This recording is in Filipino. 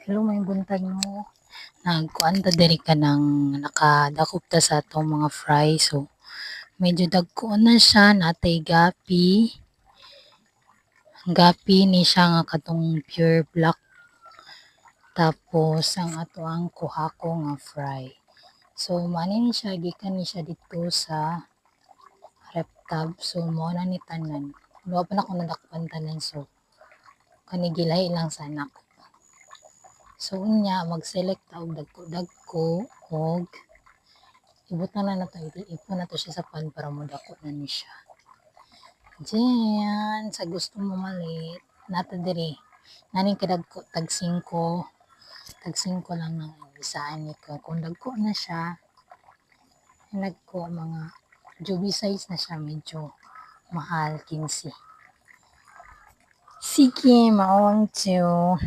Hello, may buntag mo. Nagkuan ta diri ka ng nakadakop ta sa atong mga fry. So, medyo dagko na siya. Natay gapi. Gapi ni siya nga katong pure black. Tapos, ang ato ang kuhako nga fry. So, manin siya, gikan ni siya dito sa reptab. So, mo na ni tanan. Luwa pa na ko nadakpan tanan. So, kanigilay lang sana ko. So, unya, mag-select ta og dagko-dagko og ibutan na nato, ipon na to siya sa pan para modako na ni siya. Diyan, sa gusto mo malit, nato diri. Naning kadagko, tag 5 lang ng isaan ni ko. Kung dagko na siya, nagko mga jubi size na siya, medyo mahal, 15. Sige, mawang tiyo.